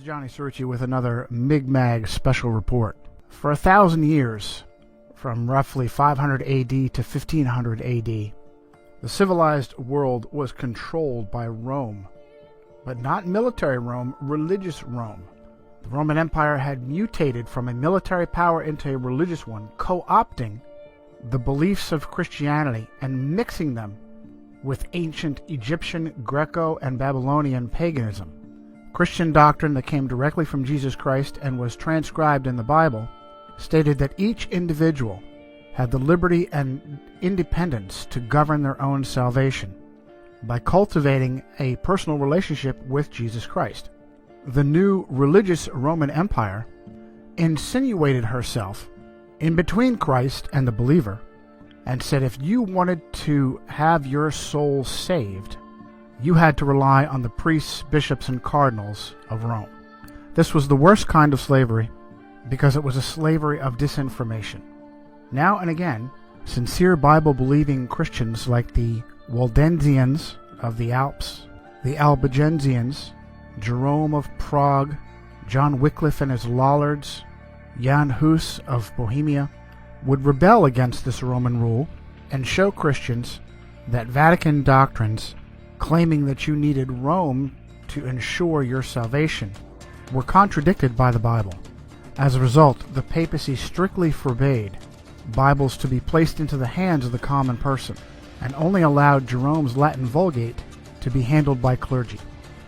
is Johnny Cerrucci with another Mig-Mag special report. For 1,000 years, from roughly 500 AD to 1500 AD, the civilized world was controlled by Rome, but not military Rome, religious Rome. The Roman Empire had mutated from a military power into a religious one, co-opting the beliefs of Christianity and mixing them with ancient Egyptian, Greco, and Babylonian paganism. Christian doctrine that came directly from Jesus Christ and was transcribed in the Bible stated that each individual had the liberty and independence to govern their own salvation by cultivating a personal relationship with Jesus Christ. The new religious Roman Empire insinuated herself in between Christ and the believer and said if you wanted to have your soul saved, you had to rely on the priests, bishops, and cardinals of Rome. This was the worst kind of slavery because it was a slavery of disinformation. Now and again, sincere Bible-believing Christians like the Waldensians of the Alps, the Albigensians, Jerome of Prague, John Wycliffe and his Lollards, Jan Hus of Bohemia, would rebel against this Roman rule and show Christians that Vatican doctrines claiming that you needed Rome to ensure your salvation were contradicted by the Bible. As a result, the papacy strictly forbade Bibles to be placed into the hands of the common person and only allowed Jerome's Latin Vulgate to be handled by clergy.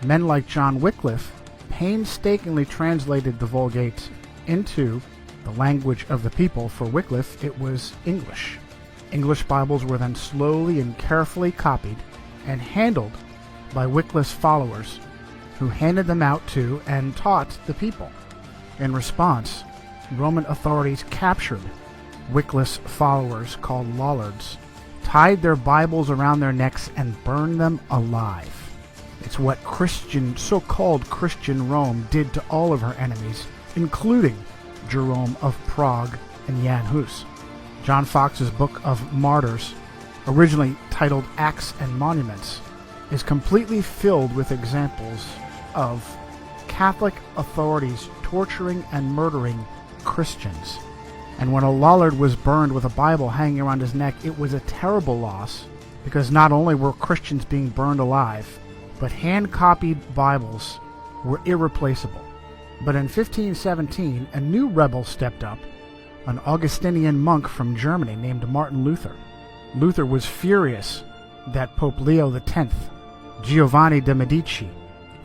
Men like John Wycliffe painstakingly translated the Vulgate into the language of the people. For Wycliffe, it was English. English Bibles were then slowly and carefully copied and handled by Wycliffe's followers, who handed them out to and taught the people. In response, Roman authorities captured Wycliffe's followers, called Lollards, tied their Bibles around their necks, and burned them alive. It's what so-called Christian Rome did to all of her enemies, including Jerome of Prague and Jan Hus. John Fox's Book of Martyrs, originally titled Acts and Monuments, is completely filled with examples of Catholic authorities torturing and murdering Christians. And when a Lollard was burned with a Bible hanging around his neck, it was a terrible loss, because not only were Christians being burned alive, but hand-copied Bibles were irreplaceable. But in 1517, a new rebel stepped up, an Augustinian monk from Germany named Martin Luther. Luther was furious that Pope Leo X, Giovanni de' Medici,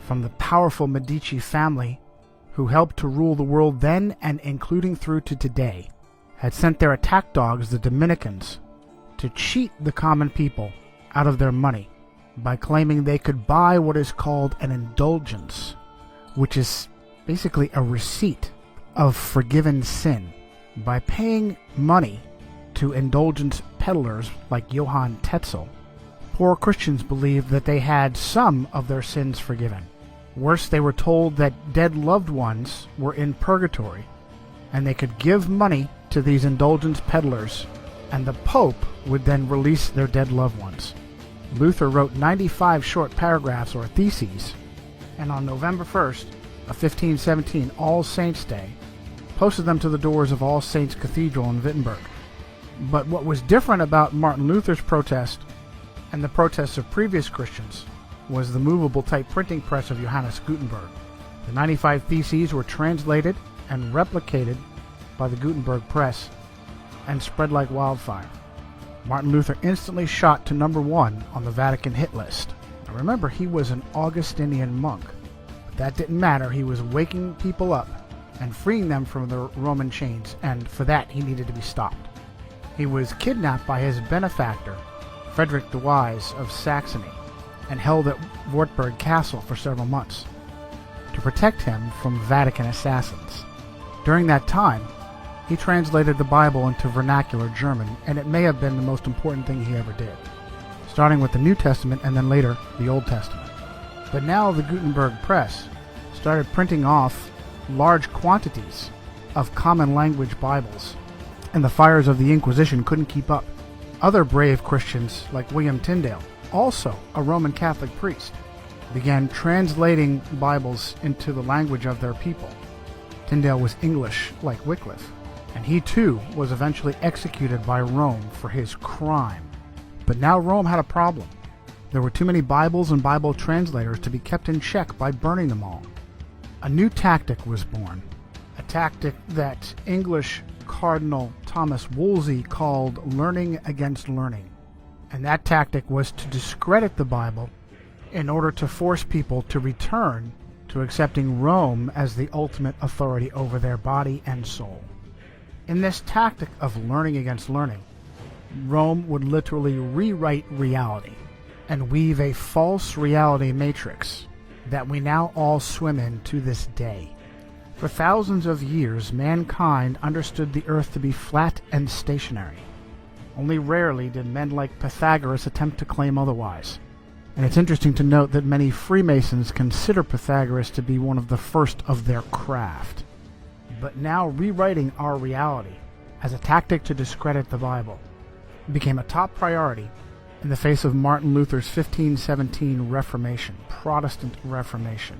from the powerful Medici family who helped to rule the world then and including through to today, had sent their attack dogs, the Dominicans, to cheat the common people out of their money by claiming they could buy what is called an indulgence, which is basically a receipt of forgiven sin. By paying money to indulgence peddlers like Johann Tetzel, poor Christians believed that they had some of their sins forgiven. Worse, they were told that dead loved ones were in purgatory, and they could give money to these indulgence peddlers, and the Pope would then release their dead loved ones. Luther wrote 95 short paragraphs or theses, and on November 1st of 1517, All Saints' Day, posted them to the doors of All Saints Cathedral in Wittenberg. But what was different about Martin Luther's protest and the protests of previous Christians was the movable type printing press of Johannes Gutenberg. The 95 theses were translated and replicated by the Gutenberg press and spread like wildfire. Martin Luther instantly shot to #1 on the Vatican hit list. Now remember, he was an Augustinian monk, but that didn't matter. He was waking people up and freeing them from the Roman chains, and for that he needed to be stopped. He was kidnapped by his benefactor, Frederick the Wise of Saxony, and held at Wartburg Castle for several months to protect him from Vatican assassins. During that time, he translated the Bible into vernacular German, and it may have been the most important thing he ever did, starting with the New Testament and then later the Old Testament. But now the Gutenberg press started printing off large quantities of common language Bibles, and the fires of the Inquisition couldn't keep up. Other brave Christians like William Tyndale, also a Roman Catholic priest, began translating Bibles into the language of their people. Tyndale was English like Wycliffe, and he too was eventually executed by Rome for his crime. But now Rome had a problem. There were too many Bibles and Bible translators to be kept in check by burning them all. A new tactic was born, a tactic that English Cardinal Thomas Wolsey called learning against learning. And that tactic was to discredit the Bible in order to force people to return to accepting Rome as the ultimate authority over their body and soul. In this tactic of learning against learning, Rome would literally rewrite reality and weave a false reality matrix that we now all swim in to this day. For thousands of years, mankind understood the earth to be flat and stationary. Only rarely did men like Pythagoras attempt to claim otherwise. And it's interesting to note that many Freemasons consider Pythagoras to be one of the first of their craft. But now rewriting our reality as a tactic to discredit the Bible became a top priority in the face of Martin Luther's 1517 Reformation, Protestant Reformation.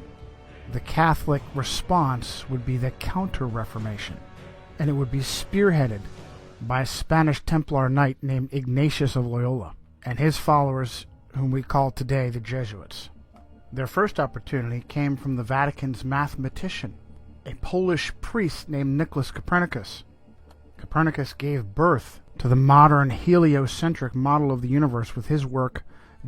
The Catholic response would be the Counter-Reformation, and it would be spearheaded by a Spanish Templar knight named Ignatius of Loyola and his followers, whom we call today the Jesuits. Their first opportunity came from the Vatican's mathematician, a Polish priest named Nicholas Copernicus. Copernicus gave birth to the modern heliocentric model of the universe with his work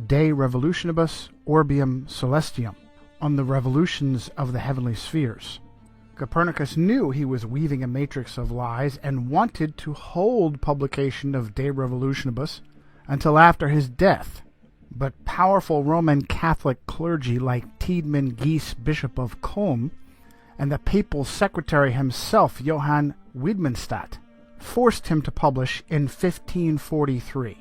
De Revolutionibus Orbium Celestium, on the revolutions of the heavenly spheres. Copernicus knew he was weaving a matrix of lies and wanted to hold publication of De Revolutionibus until after his death. But powerful Roman Catholic clergy like Tiedemann Gies, Bishop of Culm, and the papal secretary himself, Johann Wiedmanstadt, forced him to publish in 1543.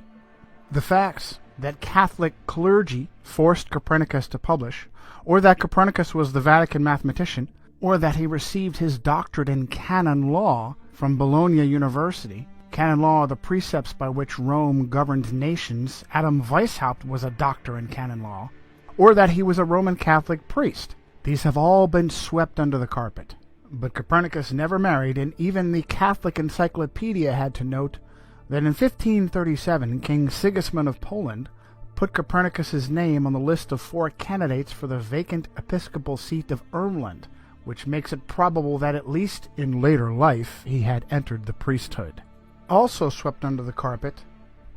The facts that Catholic clergy forced Copernicus to publish, or that Copernicus was the Vatican mathematician, or that he received his doctorate in canon law from Bologna University. Canon law are the precepts by which Rome governed nations. Adam Weishaupt was a doctor in canon law. Or that he was a Roman Catholic priest. These have all been swept under the carpet. But Copernicus never married, and even the Catholic Encyclopedia had to note that in 1537 King Sigismund of Poland put Copernicus's name on the list of 4 candidates for the vacant episcopal seat of Ermland, which makes it probable that at least in later life he had entered the priesthood. Also swept under the carpet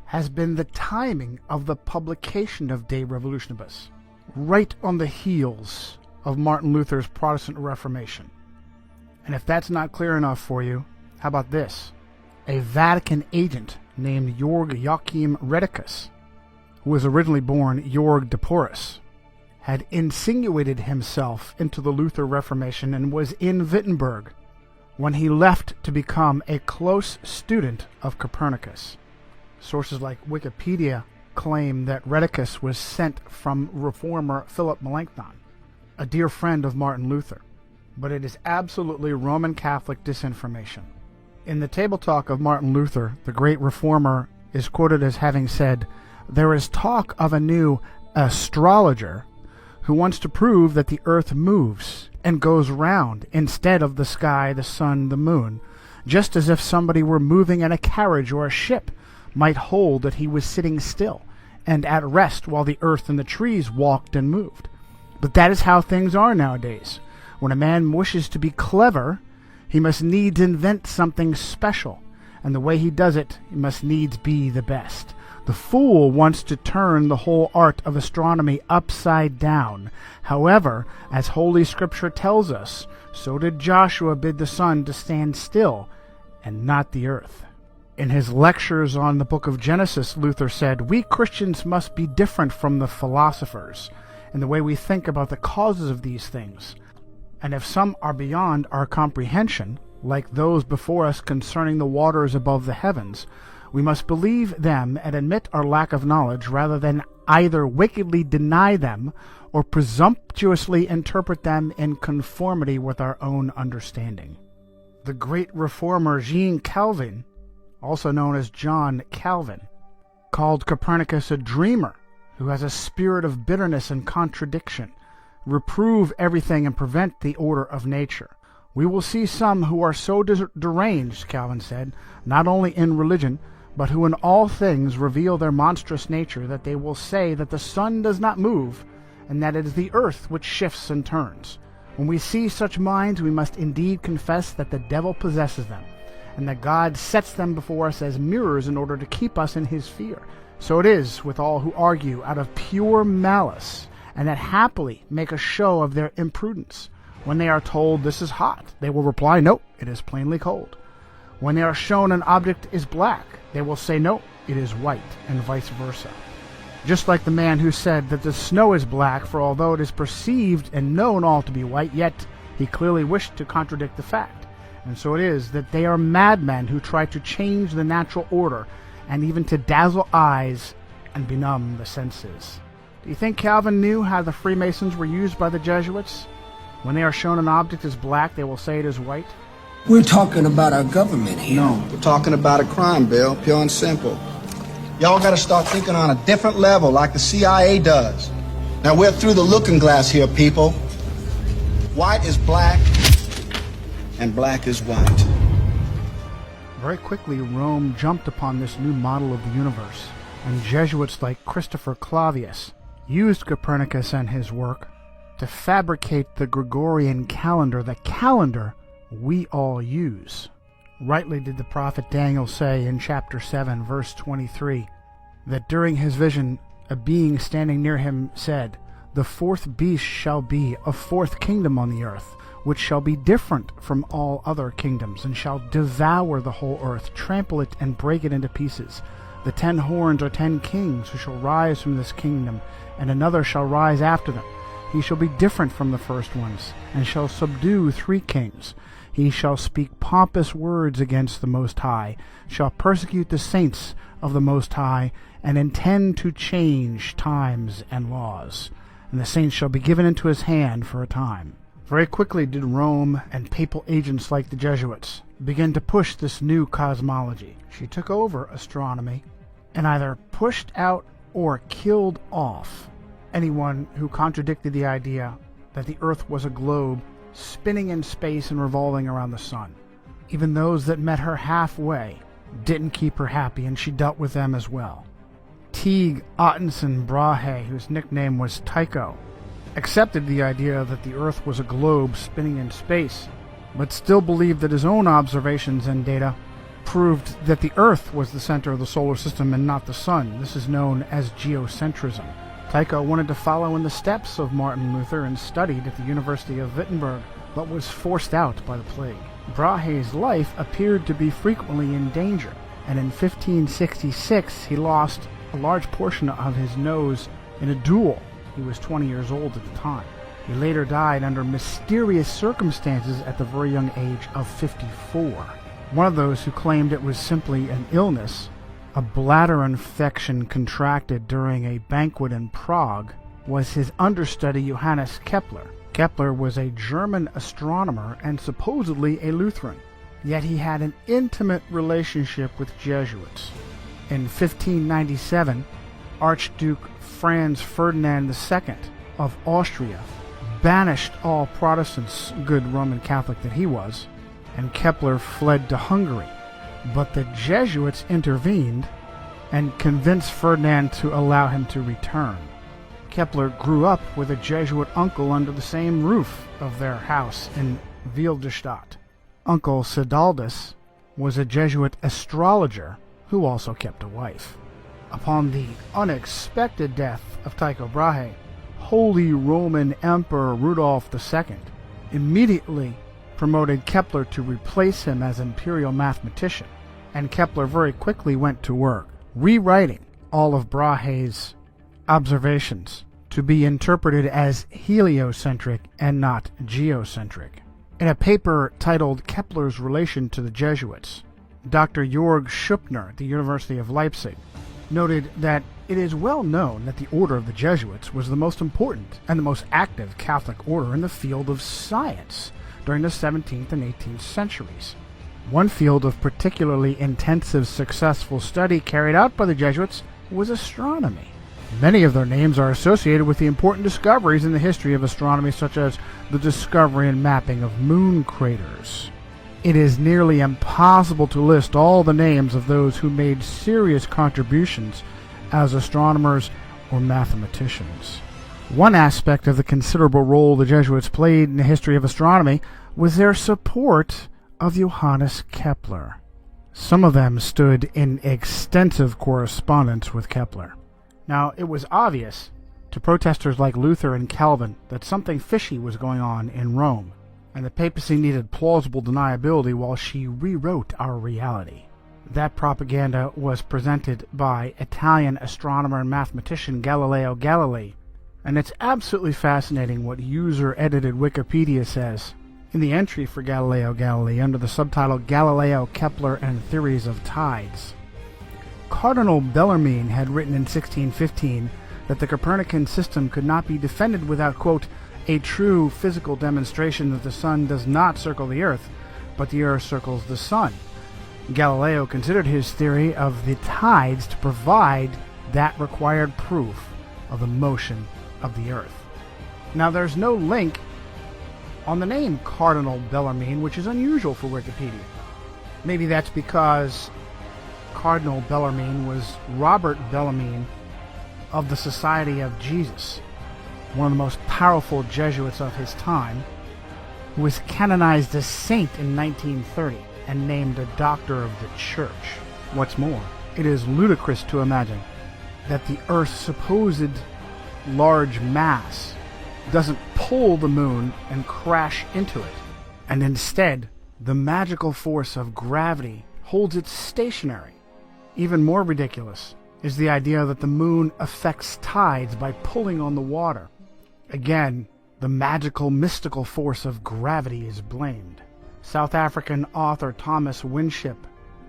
has been the timing of the publication of De Revolutionibus, right on the heels of Martin Luther's Protestant Reformation. And if that's not clear enough for you, how about this? A Vatican agent named Georg Joachim Redicus, who was originally born Georg de Porus, had insinuated himself into the Luther Reformation and was in Wittenberg when he left to become a close student of Copernicus. Sources like Wikipedia claim that Redicus was sent from reformer Philip Melanchthon, a dear friend of Martin Luther. But it is absolutely Roman Catholic disinformation. In the Table Talk of Martin Luther, the great reformer is quoted as having said, "There is talk of a new astrologer who wants to prove that the earth moves and goes round instead of the sky, the sun, the moon, just as if somebody were moving in a carriage or a ship might hold that he was sitting still and at rest while the earth and the trees walked and moved. But that is how things are nowadays. When a man wishes to be clever, he must needs invent something special, and the way he does it, he must needs be the best. The fool wants to turn the whole art of astronomy upside down. However, as Holy Scripture tells us, so did Joshua bid the sun to stand still, and not the earth." In his lectures on the book of Genesis, Luther said, "We Christians must be different from the philosophers in the way we think about the causes of these things. And if some are beyond our comprehension, like those before us concerning the waters above the heavens, we must believe them and admit our lack of knowledge rather than either wickedly deny them or presumptuously interpret them in conformity with our own understanding." The great reformer Jean Calvin, also known as John Calvin, called Copernicus a dreamer who has a spirit of bitterness and contradiction, reprove everything and prevent the order of nature. We will see some who are so deranged, Calvin said, not only in religion, but who in all things reveal their monstrous nature, that they will say that the sun does not move, and that it is the earth which shifts and turns. When we see such minds, we must indeed confess that the devil possesses them, and that God sets them before us as mirrors in order to keep us in his fear. So it is with all who argue out of pure malice, and that happily make a show of their imprudence. When they are told this is hot, they will reply, no, it is plainly cold. When they are shown an object is black, they will say, no, it is white, and vice versa. Just like the man who said that the snow is black, for although it is perceived and known all to be white, yet he clearly wished to contradict the fact. And so it is that they are madmen who try to change the natural order, and even to dazzle eyes and benumb the senses. Do you think Calvin knew how the Freemasons were used by the Jesuits? When they are shown an object as black, they will say it is white. We're talking about our government here. No, we're talking about a crime, Bill, pure and simple. Y'all gotta start thinking on a different level, like the CIA does. Now, we're through the looking glass here, people. White is black, and black is white. Very quickly, Rome jumped upon this new model of the universe, and Jesuits like Christopher Clavius used Copernicus and his work to fabricate the Gregorian calendar, the calendar we all use. Rightly did the prophet Daniel say in chapter 7, verse 23, that during his vision a being standing near him said, "The fourth beast shall be a fourth kingdom on the earth, which shall be different from all other kingdoms, and shall devour the whole earth, trample it, and break it into pieces. The 10 horns are 10 kings who shall rise from this kingdom, and another shall rise after them. He shall be different from the first ones, and shall subdue 3 kings. He shall speak pompous words against the Most High, shall persecute the saints of the Most High, and intend to change times and laws. And the saints shall be given into his hand for a time." Very quickly did Rome and papal agents like the Jesuits begin to push this new cosmology. She took over astronomy and either pushed out or killed off anyone who contradicted the idea that the Earth was a globe spinning in space and revolving around the sun. Even those that met her halfway didn't keep her happy, and she dealt with them as well. Teague Ottenson Brahe, whose nickname was Tycho, accepted the idea that the Earth was a globe spinning in space, but still believed that his own observations and data proved that the Earth was the center of the solar system and not the sun. This is known as geocentrism. Tycho wanted to follow in the steps of Martin Luther and studied at the University of Wittenberg, but was forced out by the plague. Brahe's life appeared to be frequently in danger, and in 1566 he lost a large portion of his nose in a duel. He was 20 years old at the time. He later died under mysterious circumstances at the very young age of 54. One of those who claimed it was simply an illness, a bladder infection contracted during a banquet in Prague, was his understudy Johannes Kepler. Kepler was a German astronomer and supposedly a Lutheran, yet he had an intimate relationship with Jesuits. In 1597, Archduke Franz Ferdinand II of Austria banished all Protestants, good Roman Catholic that he was, and Kepler fled to Hungary. But the Jesuits intervened and convinced Ferdinand to allow him to return. Kepler grew up with a Jesuit uncle under the same roof of their house in Wilderstadt. Uncle Sidaldus was a Jesuit astrologer who also kept a wife. Upon the unexpected death of Tycho Brahe, Holy Roman Emperor Rudolf II immediately promoted Kepler to replace him as imperial mathematician, and Kepler very quickly went to work, rewriting all of Brahe's observations to be interpreted as heliocentric and not geocentric. In a paper titled Kepler's Relation to the Jesuits, Dr. Jörg Schuppner at the University of Leipzig noted that it is well known that the order of the Jesuits was the most important and the most active Catholic order in the field of science during the 17th and 18th centuries. One field of particularly intensive successful study carried out by the Jesuits was astronomy. Many of their names are associated with the important discoveries in the history of astronomy, such as the discovery and mapping of moon craters. It is nearly impossible to list all the names of those who made serious contributions as astronomers or mathematicians. One aspect of the considerable role the Jesuits played in the history of astronomy was their support of Johannes Kepler. Some of them stood in extensive correspondence with Kepler. Now, it was obvious to protesters like Luther and Calvin that something fishy was going on in Rome, and the papacy needed plausible deniability while she rewrote our reality. That propaganda was presented by Italian astronomer and mathematician Galileo Galilei, and it's absolutely fascinating what user-edited Wikipedia says. In the entry for Galileo Galilei, under the subtitle Galileo, Kepler, and Theories of Tides, Cardinal Bellarmine had written in 1615 that the Copernican system could not be defended without, quote, a true physical demonstration that the sun does not circle the earth, but the earth circles the sun. Galileo considered his theory of the tides to provide that required proof of the motion of the earth. Now, there's no link on the name Cardinal Bellarmine, which is unusual for Wikipedia. Maybe that's because Cardinal Bellarmine was Robert Bellarmine of the Society of Jesus, one of the most powerful Jesuits of his time, who was canonized as saint in 1930 and named a doctor of the church. What's more, it is ludicrous to imagine that the Earth's supposed large mass doesn't pull the moon and crash into it, and instead the magical force of gravity holds it stationary. Even more ridiculous is the idea that the moon affects tides by pulling on the water. Again, the magical, mystical force of gravity is blamed. South African author Thomas Winship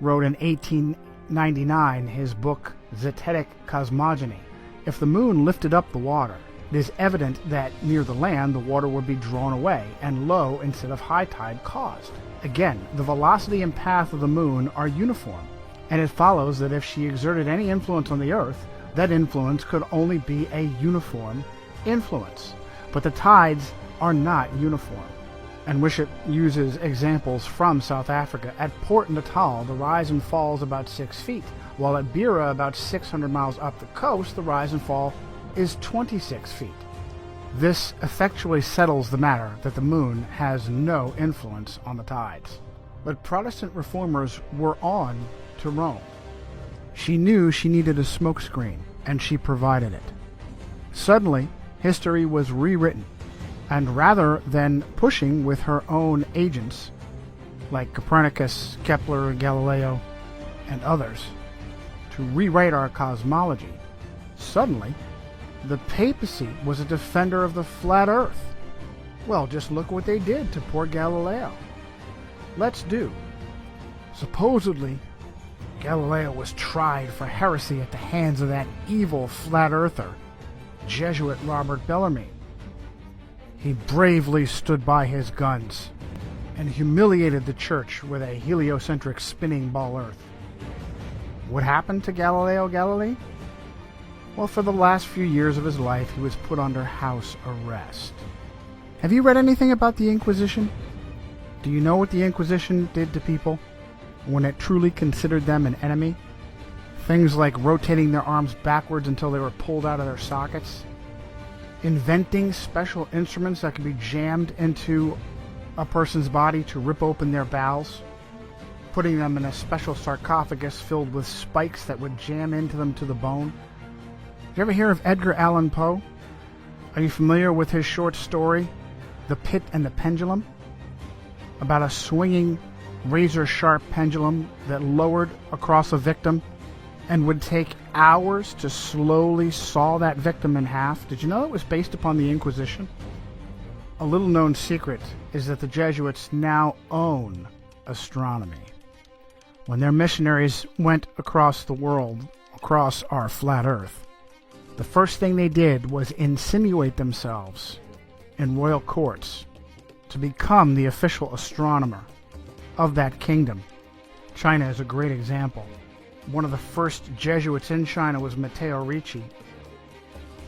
wrote in 1899 his book Zetetic Cosmogony. If the moon lifted up the water, it is evident that near the land the water would be drawn away and low instead of high tide caused. Again, the velocity and path of the moon are uniform, and it follows that if she exerted any influence on the earth, that influence could only be a uniform influence. But the tides are not uniform. And Winship uses examples from South Africa. At Port Natal, the rise and fall is about 6 feet, while at Beira, about 600 miles up the coast, the rise and fall is 26 feet. This effectually settles the matter that the moon has no influence on the tides. But Protestant reformers were on to Rome. She knew she needed a smokescreen, and she provided it. Suddenly, history was rewritten, and rather than pushing with her own agents, like Copernicus, Kepler, Galileo, and others, to rewrite our cosmology, suddenly the papacy was a defender of the flat earth. Well, just look what they did to poor Galileo. Let's do. Supposedly, Galileo was tried for heresy at the hands of that evil flat earther, Jesuit Robert Bellarmine. He bravely stood by his guns and humiliated the church with a heliocentric spinning ball earth. What happened to Galileo Galilei? Well, for the last few years of his life, he was put under house arrest. Have you read anything about the Inquisition? Do you know what the Inquisition did to people when it truly considered them an enemy? Things like rotating their arms backwards until they were pulled out of their sockets, inventing special instruments that could be jammed into a person's body to rip open their bowels, putting them in a special sarcophagus filled with spikes that would jam into them to the bone. Did you ever hear of Edgar Allan Poe? Are you familiar with his short story, The Pit and the Pendulum? About a swinging, razor-sharp pendulum that lowered across a victim and would take hours to slowly saw that victim in half. Did you know it was based upon the Inquisition? A little-known secret is that the Jesuits now own astronomy. When their missionaries went across the world, across our flat earth, the first thing they did was insinuate themselves in royal courts to become the official astronomer of that kingdom. China is a great example. One of the first Jesuits in China was Matteo Ricci.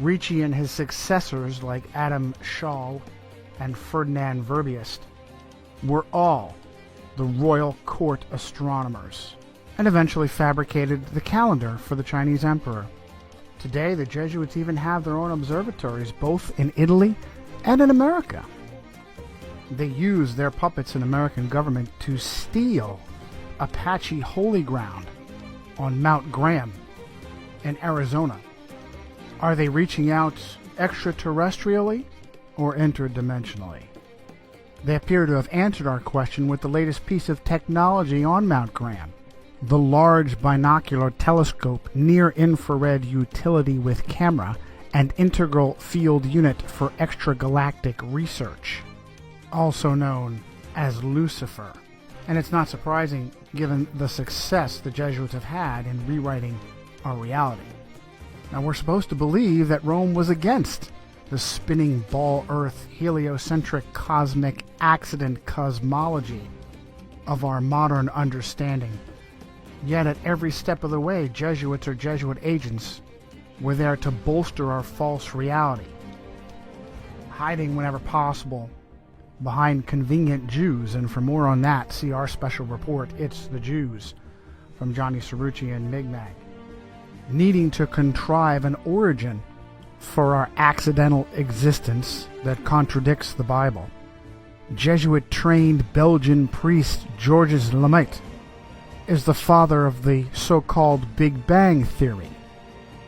Ricci and his successors like Adam Schall and Ferdinand Verbiest were all the royal court astronomers, and eventually fabricated the calendar for the Chinese emperor. Today, the Jesuits even have their own observatories both in Italy and in America. They use their puppets in American government to steal Apache holy ground on Mount Graham in Arizona. Are they reaching out extraterrestrially or interdimensionally? They appear to have answered our question with the latest piece of technology on Mount Graham, the Large Binocular Telescope Near-Infrared Utility with Camera and Integral Field Unit for Extragalactic Research, also known as Lucifer. And it's not surprising given the success the Jesuits have had in rewriting our reality. Now, we're supposed to believe that Rome was against the spinning ball Earth heliocentric cosmic accident cosmology of our modern understanding. Yet at every step of the way, Jesuits or Jesuit agents were there to bolster our false reality, hiding whenever possible behind convenient Jews. And for more on that, see our special report, It's the Jews, from Johnny Cerrucci and Migmag. Needing to contrive an origin for our accidental existence that contradicts the Bible, Jesuit-trained Belgian priest Georges Lemaitre is the father of the so-called Big Bang Theory,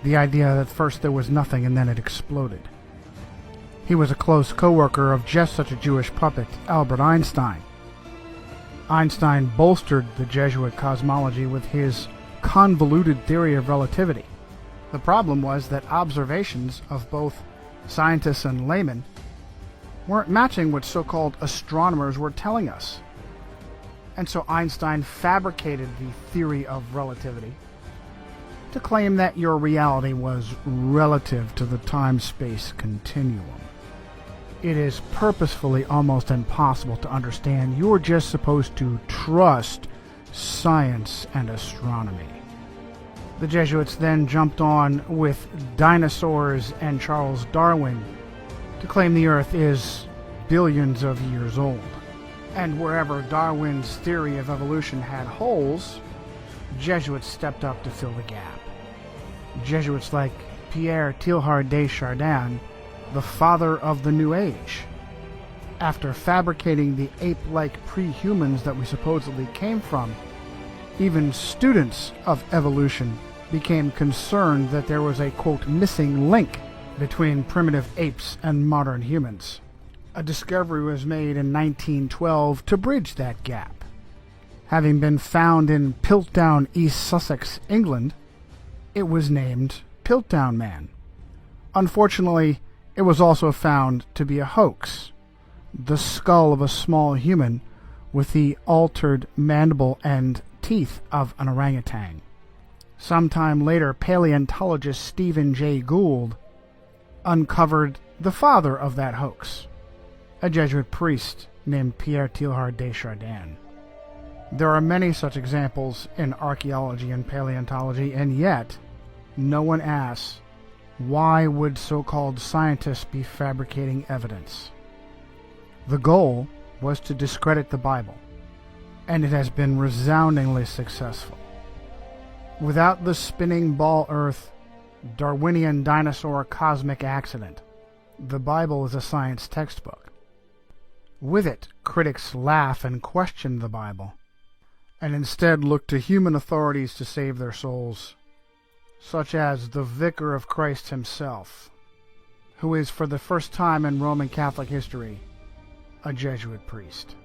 the idea that first there was nothing and then it exploded. He was a close co-worker of just such a Jewish puppet, Albert Einstein. Einstein bolstered the Jesuit cosmology with his convoluted theory of relativity. The problem was that observations of both scientists and laymen weren't matching what so-called astronomers were telling us. And so Einstein fabricated the theory of relativity to claim that your reality was relative to the time-space continuum. It is purposefully almost impossible to understand. You're just supposed to trust science and astronomy. The Jesuits then jumped on with dinosaurs and Charles Darwin to claim the Earth is billions of years old. And wherever Darwin's theory of evolution had holes, Jesuits stepped up to fill the gap. Jesuits like Pierre Teilhard de Chardin, the father of the New Age, after fabricating the ape-like pre-humans that we supposedly came from, even students of evolution became concerned that there was a, quote, missing link between primitive apes and modern humans. A discovery was made in 1912 to bridge that gap. Having been found in Piltdown, East Sussex, England, it was named Piltdown Man. Unfortunately, it was also found to be a hoax. The skull of a small human with the altered mandible and teeth of an orangutan. Sometime later, paleontologist Stephen Jay Gould uncovered the father of that hoax, a Jesuit priest named Pierre Teilhard de Chardin. There are many such examples in archaeology and paleontology, and yet no one asks, why would so-called scientists be fabricating evidence? The goal was to discredit the Bible, and it has been resoundingly successful. Without the spinning ball Earth, Darwinian dinosaur cosmic accident, the Bible is a science textbook. With it, critics laugh and question the Bible, and instead look to human authorities to save their souls, such as the Vicar of Christ himself, who is for the first time in Roman Catholic history a Jesuit priest.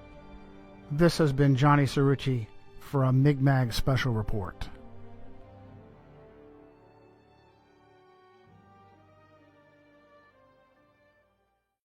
This has been Johnny Cerrucci for a Migmag Special Report.